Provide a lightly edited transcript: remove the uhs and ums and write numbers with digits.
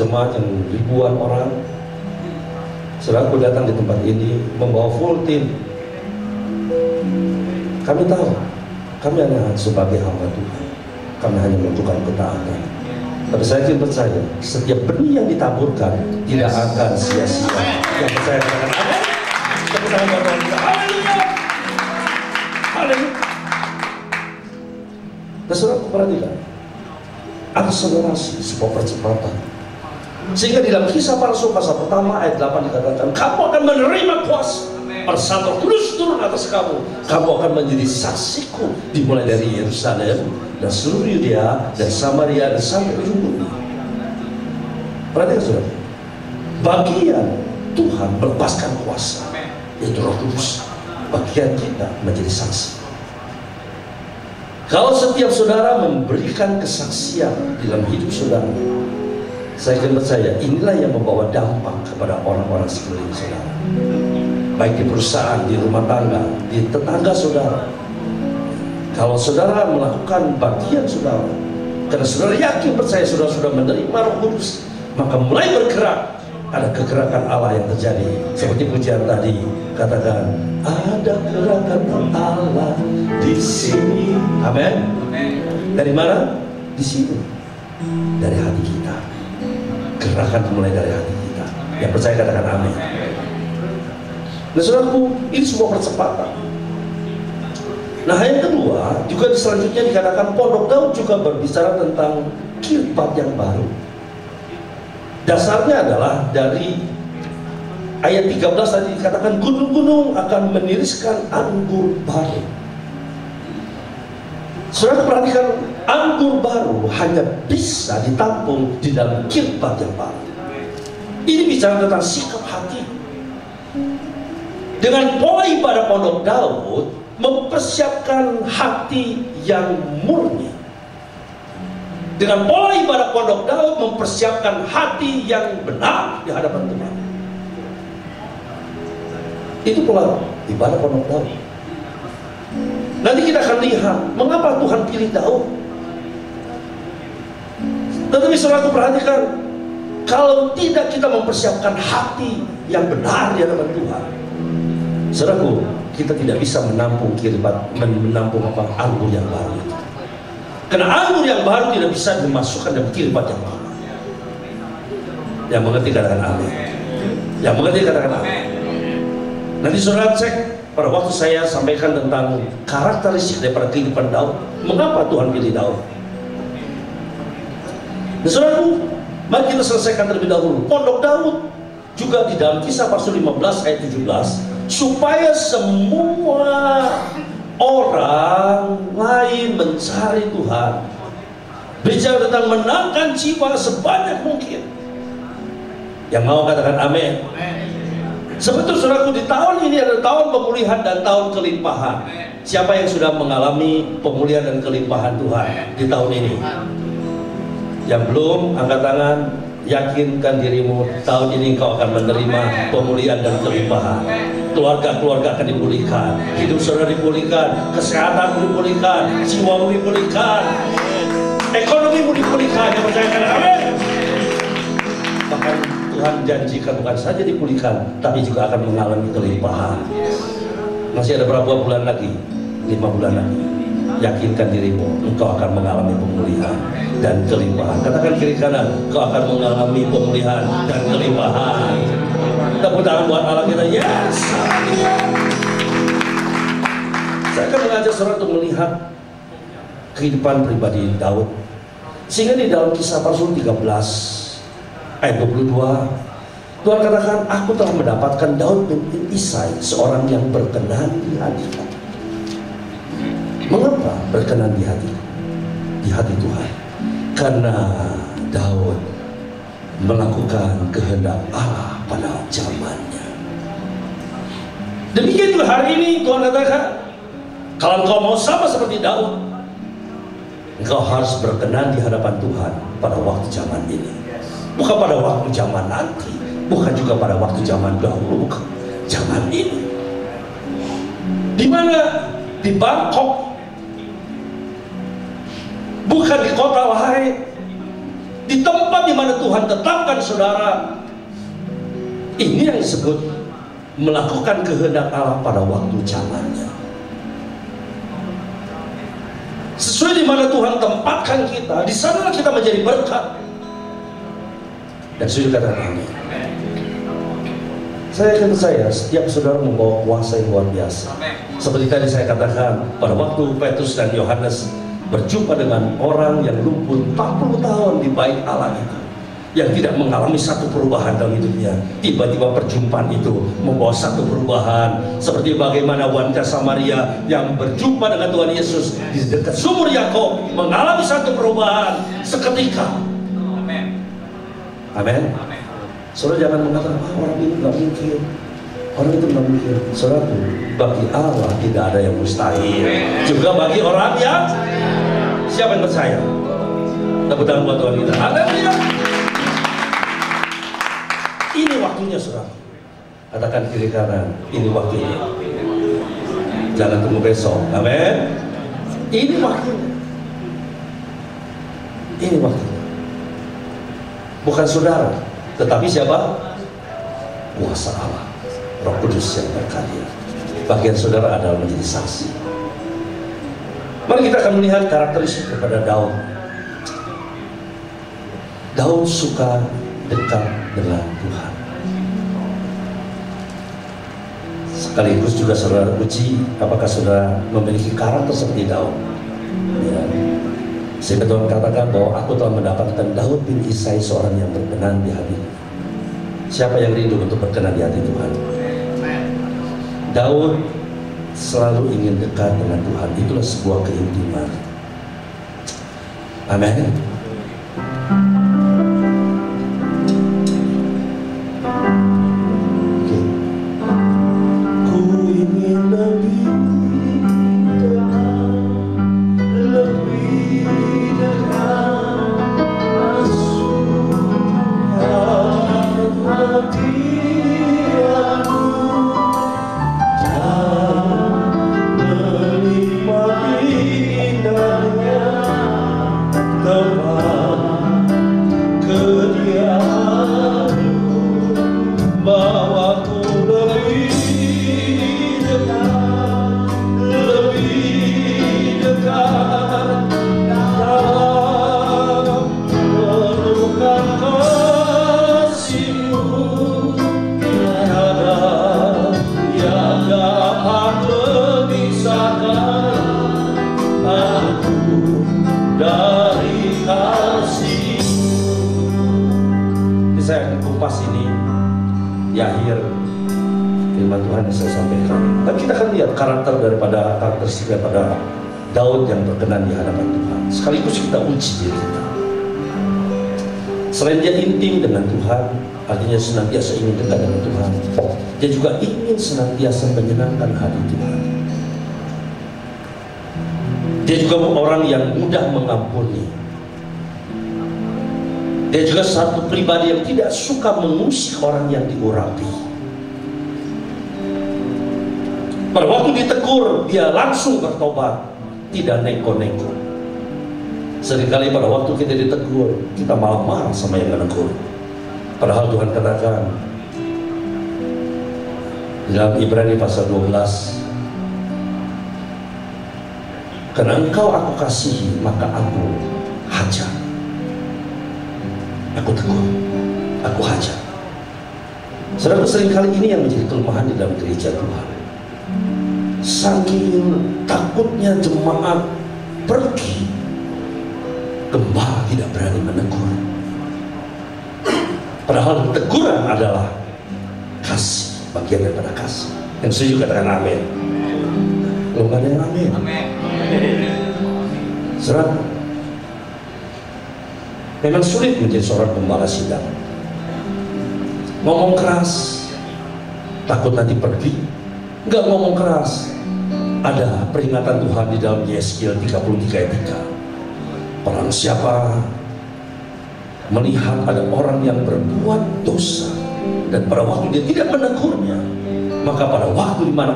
jemaat yang ribuan orang. Saudaraku datang di tempat ini membawa full tim. Kami tahu kami hanya sebagai hamba Tuhan, kami hanya melakukan ketaatan. Tapi saya yakin percaya setiap benih yang ditaburkan tidak akan sia-sia. Yang percaya dengan amin. Tepuk tangan buat Tuhan kita. Haleluya. Haleluya. Dan saudara perhatikan, akselerasi sebuah percepatan. Sehingga di dalam Kisah Para Rasul pasal pertama ayat 8 dikatakan, kamu akan menerima kuasa. Persatu Kudus turun atas kamu. Kamu akan menjadi saksiku, dimulai dari Yerusalem dan seluruh Yudea dan Samaria dan sampai ujung bumi. Perhatikan saudara, bagian Tuhan melepaskan kuasa, yaitu Roh Kudus. Bagian kita menjadi saksi. Kalau setiap saudara memberikan kesaksian dalam hidup saudara, saya akan percaya inilah yang membawa dampak kepada orang-orang sekeliling saudara. Baik di perusahaan, di rumah tangga, di tetangga saudara. Kalau saudara melakukan bagian saudara, karena saudara yakin percaya saudara sudah menerima Roh Kudus, maka mulai bergerak. Ada kegerakan Allah yang terjadi. Seperti pujian tadi katakan, ada gerakan Allah di sini. Amin. Dari mana? Di sini. Dari hati kita. Gerakan mulai dari hati kita. Yang percaya katakan amin. Nah saudaraku, ini sebuah percepatan. Nah yang kedua, juga selanjutnya dikatakan Pondok Daud juga berbicara tentang khilafat yang baru. Dasarnya adalah dari ayat 13 tadi dikatakan gunung-gunung akan meniriskan anggur baru. Saudara perhatikan, anggur baru hanya bisa ditampung di dalam khilafat yang baru. Ini bicara tentang sikap hati. Dengan pola ibadah Pondok Daud mempersiapkan hati yang murni. Dengan pola ibadah Pondok Daud mempersiapkan hati yang benar di hadapan Tuhan. Itu pola ibadah Pondok Daud. Nanti kita akan lihat mengapa Tuhan pilih Daud. Tetapi saudara perhatikan, kalau tidak kita mempersiapkan hati yang benar di hadapan Tuhan, saudaraku, kita tidak bisa menampung anggur yang baru itu. Karena anggur yang baru tidak bisa dimasukkan dalam khilafat yang baru. Yang mengerti katakan amin. Yang mengerti katakan amin. Nanti saudara cek pada waktu saya sampaikan tentang karakteristik daripada kehidupan Daud. Mengapa Tuhan pilih Daud? Nah saudaraku, mari kita selesaikan terlebih dahulu. Pondok Daud juga di dalam Kisah Para Rasul 15 ayat 17, supaya semua orang lain mencari Tuhan. Bicara tentang menangkan jiwa sebanyak mungkin. Yang mau katakan amin. Sebetulnya saudaraku, di tahun ini adalah tahun pemulihan dan tahun kelimpahan. Siapa yang sudah mengalami pemulihan dan kelimpahan Tuhan di tahun ini? Yang belum, angkat tangan. Yakinkan dirimu, tahun ini kau akan menerima pemulihan dan kelimpahan. Keluarga-keluarga akan dipulihkan, hidup saudara dipulihkan, kesehatan dipulihkan, jiwamu dipulihkan, ekonomimu dipulihkan. Yang percayakan amin. Bahkan Tuhan janjikan bukan saja dipulihkan, tapi juga akan mengalami kelimpahan. Masih ada berapa bulan lagi? 5 bulan lagi. Yakinkan dirimu, engkau akan mengalami pemulihan dan kelimpahan. Katakan kiri kanan, engkau akan mengalami pemulihan dan kelimpahan. Tepuk tangan buat Allah kita. Yes. Saya akan mengajak saudara untuk melihat kehidupan pribadi Daud. Sehingga di dalam Kisah Para Rasul 13 ayat 22, Tuhan katakan, aku telah mendapatkan Daud bin Isai, seorang yang berkenan di hatiku. Mengapa berkenan di hati Tuhan? Karena Daud melakukan kehendak Allah pada zamannya. Demikian juga hari ini Tuhan katakan, kalau engkau mau sama seperti Daud, engkau harus berkenan di hadapan Tuhan pada waktu zaman ini. Bukan pada waktu zaman nanti, bukan juga pada waktu zaman dahulu, zaman ini. Di mana? Di Bangkok, bukan di kota lain, di tempat di mana Tuhan tetapkan Saudara, ini yang disebut melakukan kehendak Allah pada waktu zamannya. Sesuai di mana Tuhan tempatkan kita, di sana kita menjadi berkat. Dan sudah katakan amin. Saya akan percaya setiap saudara membawa kuasa yang luar biasa. Seperti tadi saya katakan, pada waktu Petrus dan Yohanes berjumpa dengan orang yang lumpuh 40 tahun di bait Allah itu, yang tidak mengalami satu perubahan dalam hidupnya, tiba-tiba perjumpaan itu membawa satu perubahan. Seperti bagaimana wanita Samaria yang berjumpa dengan Tuhan Yesus di dekat sumur Yakob, mengalami satu perubahan seketika. Amin. Saudara jangan mengatakan orang ini nggak mungkin, orang itu nggak mungkin. Saudara, bagi Allah tidak ada yang mustahil. Juga bagi orang yang siapa yang percaya? Tepuk tangan buat Tuhan kita. Haleluya. Ini waktunya, saudara. Katakan kiri kanan, ini waktunya. Jangan tunggu besok. Amin. Ini waktunya. Ini waktunya. Bukan saudara, tetapi siapa? Kuasa Allah, Roh Kudus yang berkarya. Bagian saudara adalah menjadi saksi. Mari kita akan melihat karakteristik kepada Daud. Daud suka dekat dengan Tuhan. Sekaligus juga saudara uji apakah saudara memiliki karakter seperti Daud. Ya. Sehingga Tuhan katakan bahwa aku telah mendapatkan Daud bin Isai, seorang yang berkenan di hati. Siapa yang rindu untuk berkenan di hati Tuhan? Daud selalu ingin dekat dengan Tuhan. Itulah sebuah keintiman. Amin. Saya akan kupas ini di akhir firman Tuhan yang saya sampaikan. Dan kita akan lihat karakteristik daripada Daud yang berkenan di hadapan Tuhan. Sekaligus kita uji diri kita. Selain dia intim dengan Tuhan, artinya senantiasa ingin dekat dengan Tuhan, dia juga ingin senantiasa menyenangkan hati Tuhan. Dia juga orang yang mudah mengampuni. Dia juga satu pribadi yang tidak suka mengusik orang yang diurapi. Pada waktu ditegur, dia langsung bertobat, tidak neko-neko. Seringkali pada waktu kita ditegur, kita malah marah sama yang menegur. Padahal Tuhan katakan dalam Ibrani pasal 12, karena engkau aku kasihi, maka aku hajar. Aku tegur, aku hajar. Saudara, seringkali ini yang menjadi kelemahan di dalam gereja Tuhan. Saking takutnya jemaat pergi, gembala tidak berani menegur. Padahal teguran adalah kasih, bagian daripada kasih. Yang setuju katakan amin. Belum ada yang amin. Saudara, memang sulit menjadi seorang gembala sidang. Ngomong keras, takut nanti pergi. Enggak ngomong keras. Ada peringatan Tuhan di dalam Yeskiel 33 ayat 3. Orang siapa melihat ada orang yang berbuat dosa, dan pada waktu dia tidak menegurnya, maka pada waktu di mana